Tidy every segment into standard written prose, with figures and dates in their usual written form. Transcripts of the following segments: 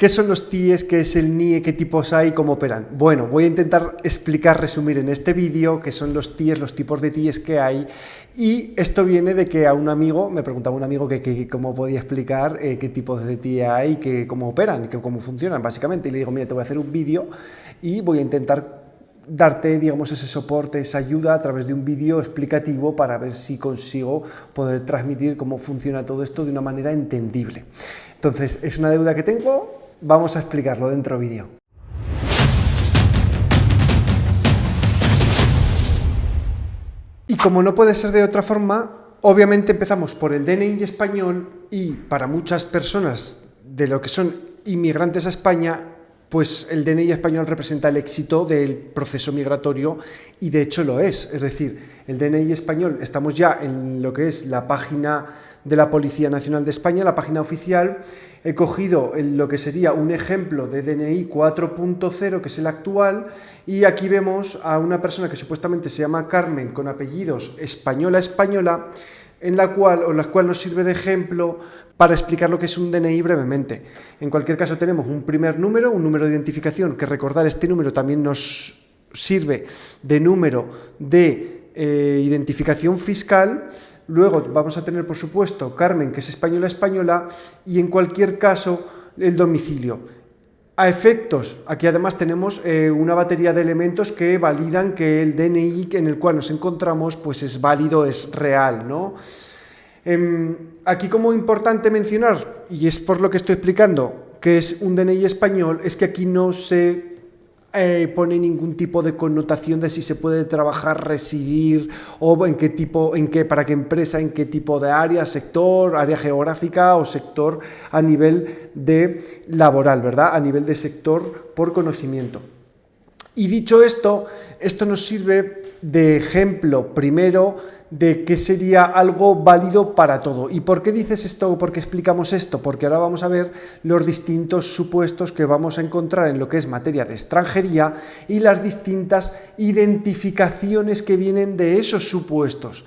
¿Qué son los TIEs? ¿Qué es el NIE? ¿Qué tipos hay? ¿Cómo operan? Bueno, voy a intentar resumir en este vídeo qué son los TIEs, los tipos de TIEs que hay. Y esto viene de que a un amigo, me preguntaba un amigo que cómo podía explicar qué tipos de TIE hay, cómo operan, cómo funcionan básicamente. Y le digo, mira, te voy a hacer un vídeo y voy a intentar darte, digamos, ese soporte, esa ayuda a través de un vídeo explicativo para ver si consigo poder transmitir cómo funciona todo esto de una manera entendible. Entonces, es una deuda que tengo. Vamos a explicarlo dentro del vídeo. Y como no puede ser de otra forma, obviamente empezamos por el DNI español y para muchas personas de lo que son inmigrantes a España, pues el DNI español representa el éxito del proceso migratorio y de hecho lo es. Es decir, el DNI español, estamos ya en lo que es la página de la Policía Nacional de España, la página oficial. He cogido lo que sería un ejemplo de DNI 4.0, que es el actual, y aquí vemos a una persona que supuestamente se llama Carmen, con apellidos española, en la cual nos sirve de ejemplo para explicar lo que es un DNI brevemente. En cualquier caso tenemos un primer número, un número de identificación, que recordar este número también nos sirve de número de identificación fiscal. Luego vamos a tener, por supuesto, Carmen, que es española, y en cualquier caso el domicilio. A efectos, aquí además tenemos una batería de elementos que validan que el DNI en el cual nos encontramos pues es válido, es real, ¿no? Aquí como importante mencionar, y es por lo que estoy explicando, que es un DNI español, es que aquí no se pone ningún tipo de connotación de si se puede trabajar, residir o para qué empresa, en qué tipo de área, sector, área geográfica o sector a nivel de laboral, ¿verdad? A nivel de sector por conocimiento. Y dicho esto, esto nos sirve de ejemplo primero de que sería algo válido para todo. ¿Y por qué dices esto? ¿Por qué explicamos esto? Porque ahora vamos a ver los distintos supuestos que vamos a encontrar en lo que es materia de extranjería y las distintas identificaciones que vienen de esos supuestos.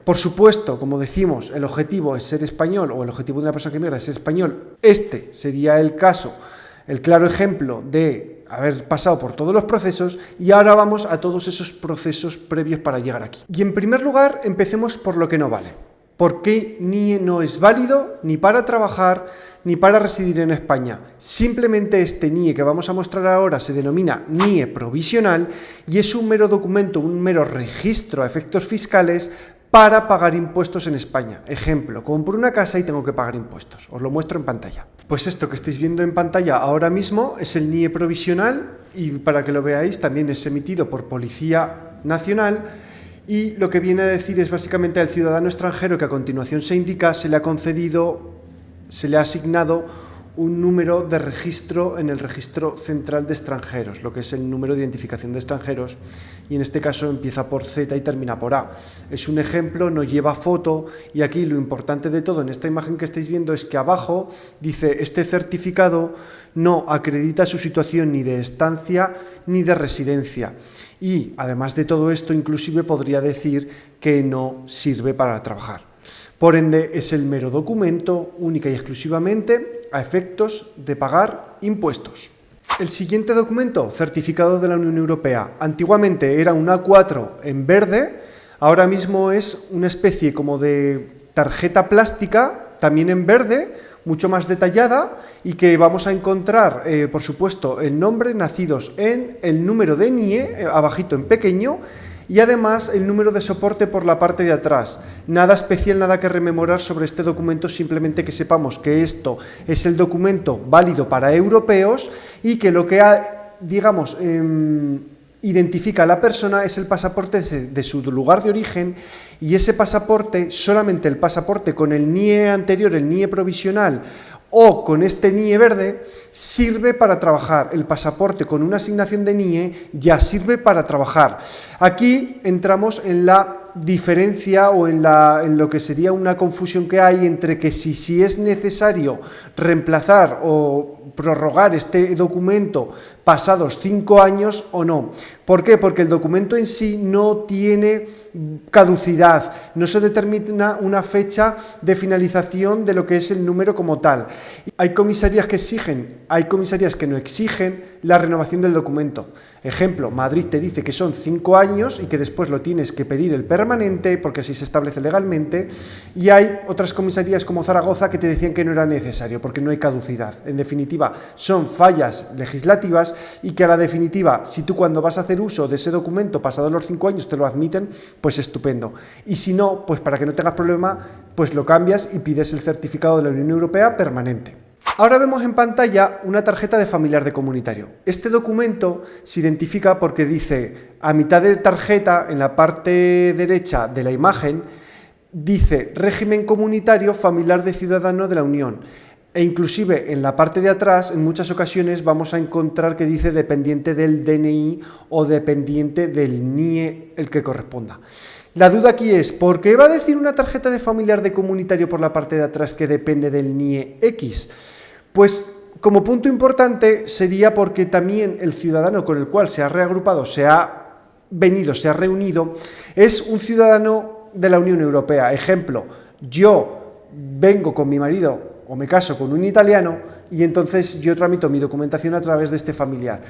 Por supuesto, como decimos, el objetivo es ser español, o el objetivo de una persona que migra es ser español. Este sería el caso, el claro ejemplo de haber pasado por todos los procesos, y ahora vamos a todos esos procesos previos para llegar aquí. Y en primer lugar, empecemos por lo que no vale. ¿Por qué NIE no es válido ni para trabajar ni para residir en España? Simplemente este NIE que vamos a mostrar ahora se denomina NIE provisional y es un mero documento, un mero registro a efectos fiscales para pagar impuestos en España. Ejemplo, compro una casa y tengo que pagar impuestos. Os lo muestro en pantalla. Pues esto que estáis viendo en pantalla ahora mismo es el NIE provisional y para que lo veáis también es emitido por Policía Nacional y lo que viene a decir es básicamente al ciudadano extranjero que a continuación se indica se le ha asignado un número de registro en el Registro Central de Extranjeros, lo que es el número de identificación de extranjeros, y en este caso empieza por Z y termina por A. Es un ejemplo, no lleva foto, y aquí lo importante de todo en esta imagen que estáis viendo es que abajo dice: este certificado no acredita su situación ni de estancia ni de residencia. Y además de todo esto, inclusive podría decir que no sirve para trabajar. Por ende, es el mero documento, única y exclusivamente, a efectos de pagar impuestos. El siguiente documento, certificado de la Unión Europea. Antiguamente era un A4 en verde, ahora mismo es una especie como de tarjeta plástica, también en verde, mucho más detallada, y que vamos a encontrar, por supuesto, el nombre, nacidos en, el número de NIE, abajito en pequeño, y además el número de soporte por la parte de atrás. Nada especial, nada que rememorar sobre este documento, simplemente que sepamos que esto es el documento válido para europeos y que lo que identifica a la persona es el pasaporte de su lugar de origen, y ese pasaporte, solamente el pasaporte con el NIE anterior, el NIE provisional, o con este NIE verde, sirve para trabajar. El pasaporte con una asignación de NIE ya sirve para trabajar. Aquí entramos en la diferencia o en lo que sería una confusión que hay entre que si es necesario reemplazar o prorrogar este documento pasados 5 años o no. ¿Por qué? Porque el documento en sí no tiene caducidad, no se determina una fecha de finalización de lo que es el número como tal. Hay comisarías que exigen, hay comisarías que no exigen la renovación del documento. Ejemplo, Madrid te dice que son 5 años y que después lo tienes que pedir el permanente, porque así se establece legalmente, y hay otras comisarías como Zaragoza que te decían que no era necesario, porque no hay caducidad. En definitiva, son fallas legislativas y que a la definitiva, si tú cuando vas a hacer uso de ese documento pasados los 5 años te lo admiten, pues estupendo. Y si no, pues para que no tengas problema, pues lo cambias y pides el certificado de la Unión Europea permanente. Ahora vemos en pantalla una tarjeta de familiar de comunitario. Este documento se identifica porque dice, a mitad de tarjeta, en la parte derecha de la imagen, dice régimen comunitario familiar de ciudadano de la Unión. E inclusive en la parte de atrás, en muchas ocasiones vamos a encontrar que dice dependiente del DNI o dependiente del NIE, el que corresponda. La duda aquí es, ¿por qué va a decir una tarjeta de familiar de comunitario por la parte de atrás que depende del NIE X? Pues como punto importante sería porque también el ciudadano con el cual se ha reagrupado, se ha reunido, es un ciudadano de la Unión Europea. Ejemplo, yo vengo con mi marido o me caso con un italiano y entonces yo tramito mi documentación a través de este familiar.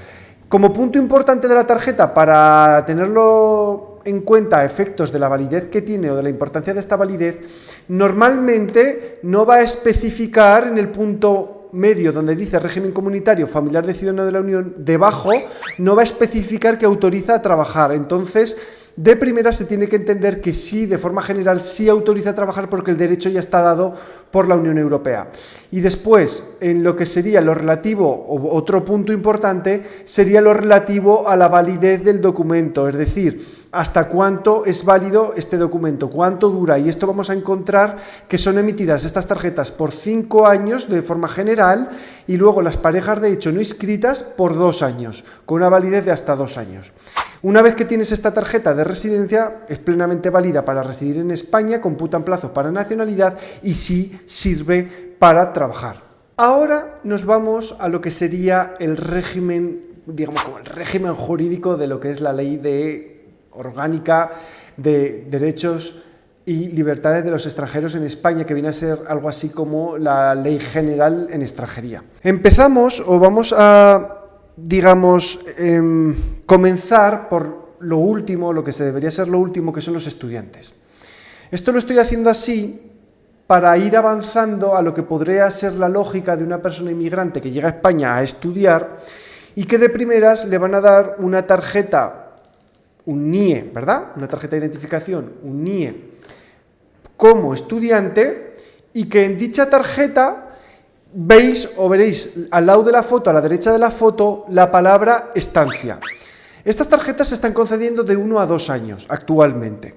Como punto importante de la tarjeta, para tenerlo en cuenta a efectos de la validez que tiene o de la importancia de esta validez, normalmente no va a especificar en el punto medio donde dice régimen comunitario familiar de ciudadano de la Unión, debajo no va a especificar que autoriza a trabajar. Entonces, de primera se tiene que entender que sí, de forma general, sí autoriza a trabajar porque el derecho ya está dado por la Unión Europea. Y después, en lo que sería lo relativo, o otro punto importante, sería lo relativo a la validez del documento, es decir, hasta cuánto es válido este documento, cuánto dura, y esto vamos a encontrar que son emitidas estas tarjetas por 5 años de forma general y luego las parejas de hecho no inscritas por 2 años, con una validez de hasta 2 años. Una vez que tienes esta tarjeta de residencia, es plenamente válida para residir en España, computan plazos para nacionalidad y sí sirve para trabajar. Ahora nos vamos a lo que sería el régimen, digamos como el régimen jurídico de lo que es la ley orgánica de derechos y libertades de los extranjeros en España, que viene a ser algo así como la ley general en extranjería. Empezamos o vamos a, digamos, comenzar por lo último, lo que se debería ser lo último, que son los estudiantes. Esto lo estoy haciendo así para ir avanzando a lo que podría ser la lógica de una persona inmigrante que llega a España a estudiar y que de primeras le van a dar una tarjeta, un NIE, ¿verdad? Una tarjeta de identificación, un NIE, como estudiante, y que en dicha tarjeta veis o veréis al lado de la foto, a la derecha de la foto, la palabra estancia. Estas tarjetas se están concediendo de 1 a 2 años actualmente.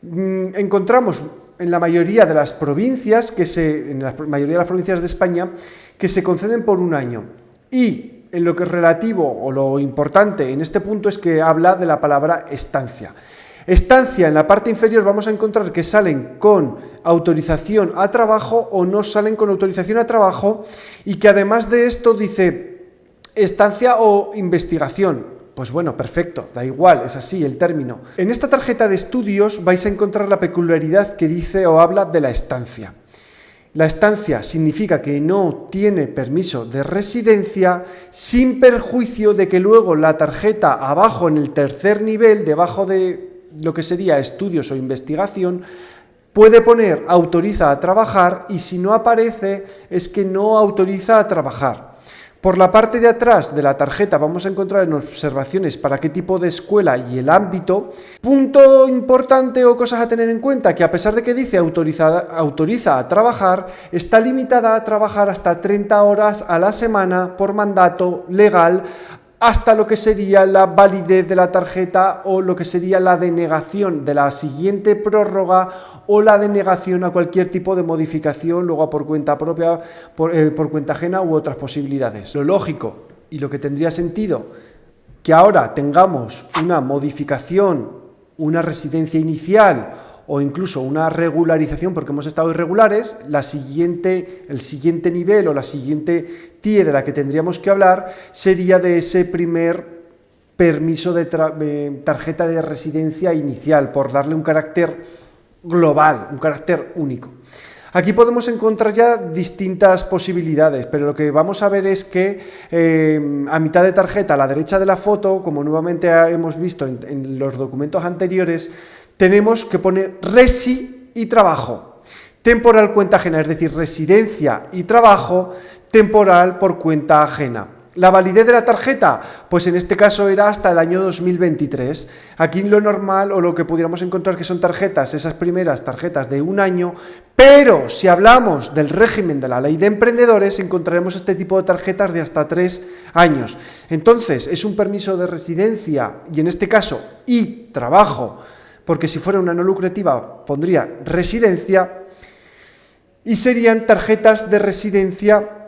Encontramos en la mayoría de las provincias, en la mayoría de las provincias de España, que se conceden por 1 año. Y en lo que es relativo o lo importante en este punto es que habla de la palabra estancia. Estancia, en la parte inferior vamos a encontrar que salen con autorización a trabajo o no salen con autorización a trabajo, y que además de esto dice estancia o investigación. Pues bueno, perfecto, da igual, es así el término. En esta tarjeta de estudios vais a encontrar la peculiaridad que dice o habla de la estancia. La estancia significa que no tiene permiso de residencia, sin perjuicio de que luego la tarjeta abajo en el tercer nivel, debajo de lo que sería estudios o investigación, puede poner autoriza a trabajar, y si no aparece es que no autoriza a trabajar. Por la parte de atrás de la tarjeta vamos a encontrar en observaciones para qué tipo de escuela y el ámbito. Punto importante o cosas a tener en cuenta, que a pesar de que dice autoriza a trabajar, está limitada a trabajar hasta 30 horas a la semana por mandato legal, hasta lo que sería la validez de la tarjeta o lo que sería la denegación de la siguiente prórroga o la denegación a cualquier tipo de modificación, luego por cuenta propia, por cuenta ajena u otras posibilidades. Lo lógico y lo que tendría sentido que ahora tengamos una modificación, una residencia inicial o incluso una regularización porque hemos estado irregulares, el siguiente nivel o la siguiente tier de la que tendríamos que hablar sería de ese primer permiso de tarjeta de residencia inicial, por darle un carácter global, un carácter único. Aquí podemos encontrar ya distintas posibilidades, pero lo que vamos a ver es que a mitad de tarjeta, a la derecha de la foto, como nuevamente hemos visto en los documentos anteriores, tenemos que poner resi y trabajo. Temporal cuenta ajena, es decir, residencia y trabajo, temporal por cuenta ajena. ¿La validez de la tarjeta? Pues en este caso era hasta el año 2023. Aquí lo normal o lo que pudiéramos encontrar que son tarjetas, esas primeras tarjetas de un año, pero si hablamos del régimen de la ley de emprendedores encontraremos este tipo de tarjetas de hasta 3 años. Entonces es un permiso de residencia y en este caso y trabajo, porque si fuera una no lucrativa pondría residencia y serían tarjetas de residencia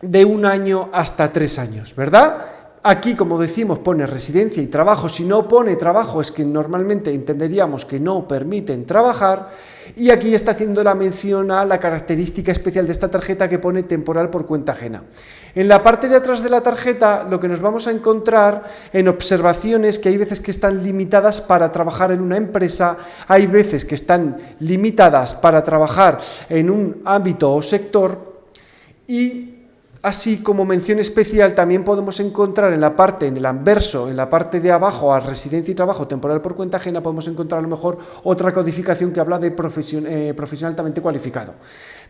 de 1 año hasta 3 años, ¿verdad? Aquí, como decimos, pone residencia y trabajo. Si no pone trabajo es que normalmente entenderíamos que no permiten trabajar. Y aquí está haciendo la mención a la característica especial de esta tarjeta que pone temporal por cuenta ajena. En la parte de atrás de la tarjeta lo que nos vamos a encontrar en observaciones que hay veces que están limitadas para trabajar en una empresa, hay veces que están limitadas para trabajar en un ámbito o sector y así como mención especial también podemos encontrar en el anverso, en la parte de abajo, a residencia y trabajo temporal por cuenta ajena, podemos encontrar a lo mejor otra codificación que habla de profesional altamente cualificado.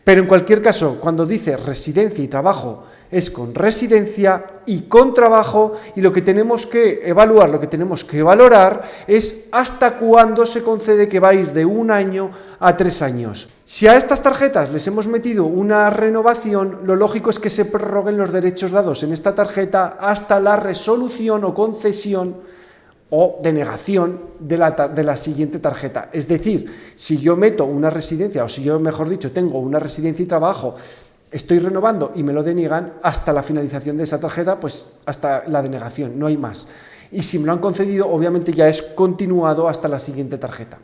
Pero en cualquier caso, cuando dice residencia y trabajo, es con residencia y con trabajo, y lo que tenemos que evaluar, lo que tenemos que valorar es hasta cuándo se concede, que va a ir de 1 año a 3 años. Si a estas tarjetas les hemos metido una renovación, lo lógico es que se prorroguen los derechos dados en esta tarjeta hasta la resolución o concesión o denegación de la siguiente tarjeta. Es decir, si yo meto una residencia, o si yo, mejor dicho, tengo una residencia y trabajo, estoy renovando y me lo deniegan, hasta la finalización de esa tarjeta, pues hasta la denegación, no hay más. Y si me lo han concedido, obviamente ya es continuado hasta la siguiente tarjeta.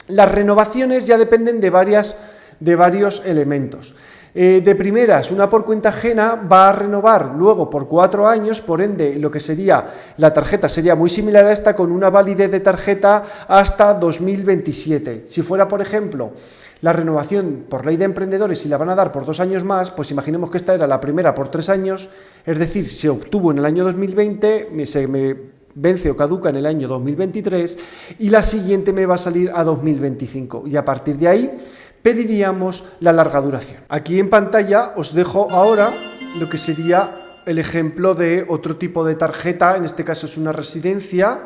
Las renovaciones ya dependen de varios elementos. De primeras, una por cuenta ajena va a renovar luego por 4 años, por ende lo que sería la tarjeta sería muy similar a esta, con una validez de tarjeta hasta 2027. Si fuera, por ejemplo, la renovación por ley de emprendedores y la van a dar por 2 años más, pues imaginemos que esta era la primera por 3 años, es decir, se obtuvo en el año 2020, se me vence o caduca en el año 2023 y la siguiente me va a salir a 2025 y a partir de ahí pediríamos la larga duración. Aquí en pantalla os dejo ahora lo que sería el ejemplo de otro tipo de tarjeta, en este caso es una residencia,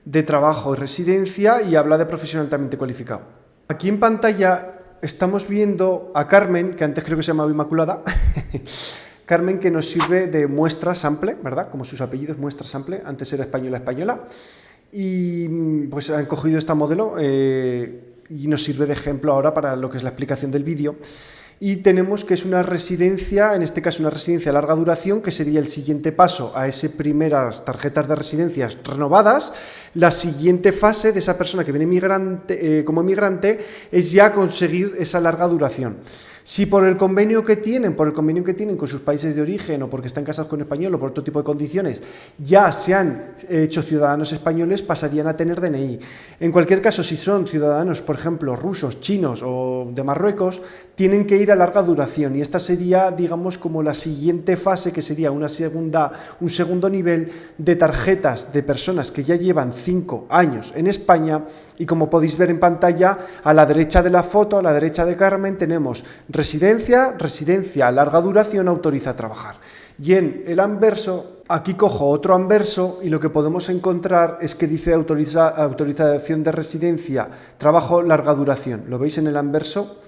de trabajo y residencia, y habla de profesional altamente cualificado. Aquí en pantalla estamos viendo a Carmen, que antes creo que se llamaba Inmaculada, Carmen, que nos sirve de muestra sample, ¿verdad? Como sus apellidos, muestra sample, antes era española, y pues han cogido esta modelo y nos sirve de ejemplo ahora para lo que es la explicación del vídeo. Y tenemos que es una residencia, en este caso una residencia de larga duración, que sería el siguiente paso a esas primeras tarjetas de residencias renovadas. La siguiente fase de esa persona que viene como emigrante es ya conseguir esa larga duración. Si por el convenio que tienen con sus países de origen, o porque están casados con español, o por otro tipo de condiciones, ya se han hecho ciudadanos españoles, pasarían a tener DNI. En cualquier caso, si son ciudadanos, por ejemplo, rusos, chinos o de Marruecos, tienen que ir a larga duración, y esta sería, digamos, como la siguiente fase, que sería un segundo nivel de tarjetas de personas que ya llevan 5 años en España. Y como podéis ver en pantalla, a la derecha de la foto, a la derecha de Carmen, tenemos residencia, larga duración, autoriza a trabajar. Y en el anverso, aquí cojo otro anverso y lo que podemos encontrar es que dice autorización de residencia, trabajo, larga duración. ¿Lo veis en el anverso?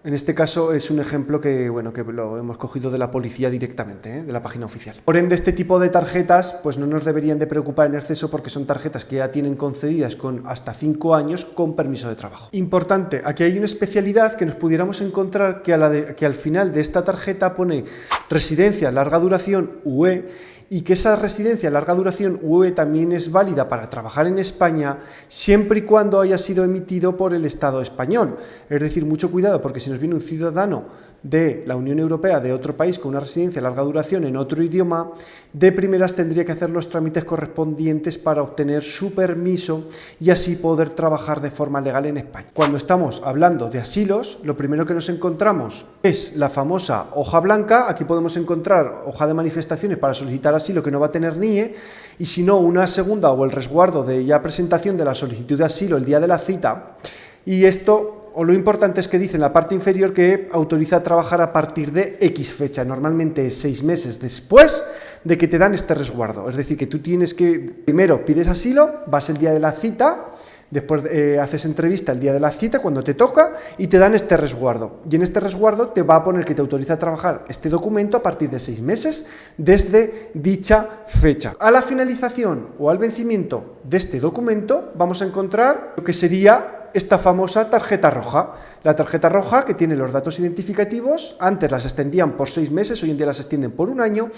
En este caso es un ejemplo que lo hemos cogido de la policía directamente, de la página oficial. Por ende, este tipo de tarjetas pues no nos deberían de preocupar en exceso, porque son tarjetas que ya tienen concedidas con hasta 5 años con permiso de trabajo. Importante, aquí hay una especialidad que nos pudiéramos encontrar que al final de esta tarjeta pone residencia, larga duración, UE, y que esa residencia de larga duración UE también es válida para trabajar en España siempre y cuando haya sido emitido por el Estado español. Es decir, mucho cuidado, porque si nos viene un ciudadano de la Unión Europea de otro país con una residencia de larga duración en otro idioma, de primeras tendría que hacer los trámites correspondientes para obtener su permiso y así poder trabajar de forma legal en España. Cuando estamos hablando de asilos, lo primero que nos encontramos es la famosa hoja blanca. Aquí podemos encontrar hoja de manifestaciones para solicitar asilo que no va a tener NIE, y si no, una segunda o el resguardo de ya presentación de la solicitud de asilo el día de la cita. Y esto, o lo importante es que dice en la parte inferior que autoriza a trabajar a partir de X fecha, normalmente es 6 meses después de que te dan este resguardo. Es decir, que tú tienes que, primero pides asilo, vas el día de la cita, después haces entrevista el día de la cita cuando te toca y te dan este resguardo. Y en este resguardo te va a poner que te autoriza a trabajar este documento a partir de 6 meses desde dicha fecha. A la finalización o al vencimiento de este documento vamos a encontrar lo que sería esta famosa tarjeta roja. La tarjeta roja, que tiene los datos identificativos, antes las extendían por 6 meses, hoy en día las extienden por 1 año,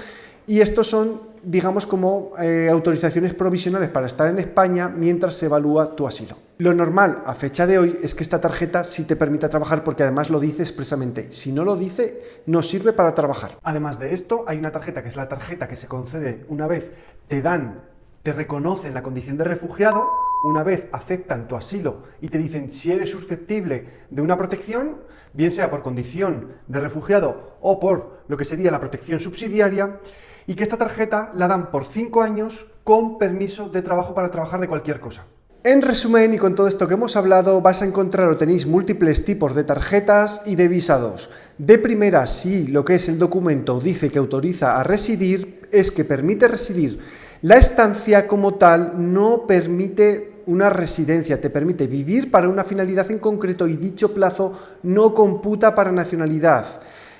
y estos son, digamos, como autorizaciones provisionales para estar en España mientras se evalúa tu asilo. Lo normal a fecha de hoy es que esta tarjeta sí te permita trabajar, porque además lo dice expresamente. Si no lo dice, no sirve para trabajar. Además de esto, hay una tarjeta que es la tarjeta que se concede una vez te reconocen la condición de refugiado, una vez aceptan tu asilo y te dicen si eres susceptible de una protección, bien sea por condición de refugiado o por lo que sería la protección subsidiaria, y que esta tarjeta la dan por 5 años con permiso de trabajo para trabajar de cualquier cosa. En resumen, y con todo esto que hemos hablado, vas a encontrar o tenéis múltiples tipos de tarjetas y de visados. De primera, si lo que es el documento dice que autoriza a residir, es que permite residir. La estancia como tal no permite una residencia, te permite vivir para una finalidad en concreto y dicho plazo no computa para nacionalidad.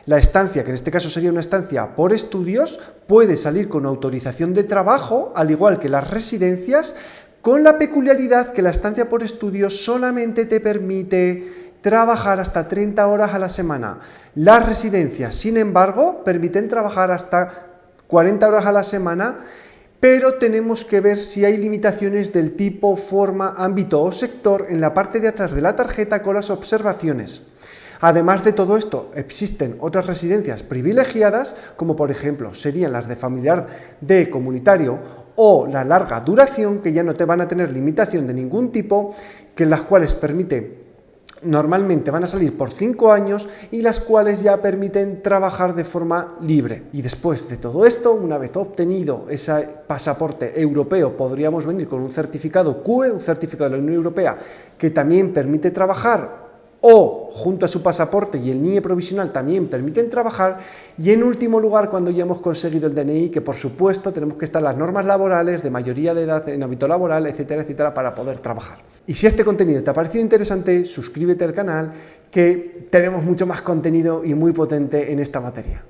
La estancia, que en este caso sería una estancia por estudios, puede salir con autorización de trabajo, al igual que las residencias, con la peculiaridad que la estancia por estudios solamente te permite trabajar hasta 30 horas a la semana. Las residencias, sin embargo, permiten trabajar hasta 40 horas a la semana, pero tenemos que ver si hay limitaciones del tipo, forma, ámbito o sector en la parte de atrás de la tarjeta con las observaciones. Además de todo esto, existen otras residencias privilegiadas, como por ejemplo serían las de familiar de comunitario o la larga duración, que ya no te van a tener limitación de ningún tipo, que en las cuales normalmente van a salir por 5 años y las cuales ya permiten trabajar de forma libre. Y después de todo esto, una vez obtenido ese pasaporte europeo, podríamos venir con un certificado QE, un certificado de la Unión Europea, que también permite trabajar, o junto a su pasaporte y el NIE provisional también permiten trabajar. Y en último lugar, cuando ya hemos conseguido el DNI, que por supuesto tenemos que estar las normas laborales de mayoría de edad en ámbito laboral, etcétera, etcétera, para poder trabajar. Y si este contenido te ha parecido interesante, suscríbete al canal, que tenemos mucho más contenido y muy potente en esta materia.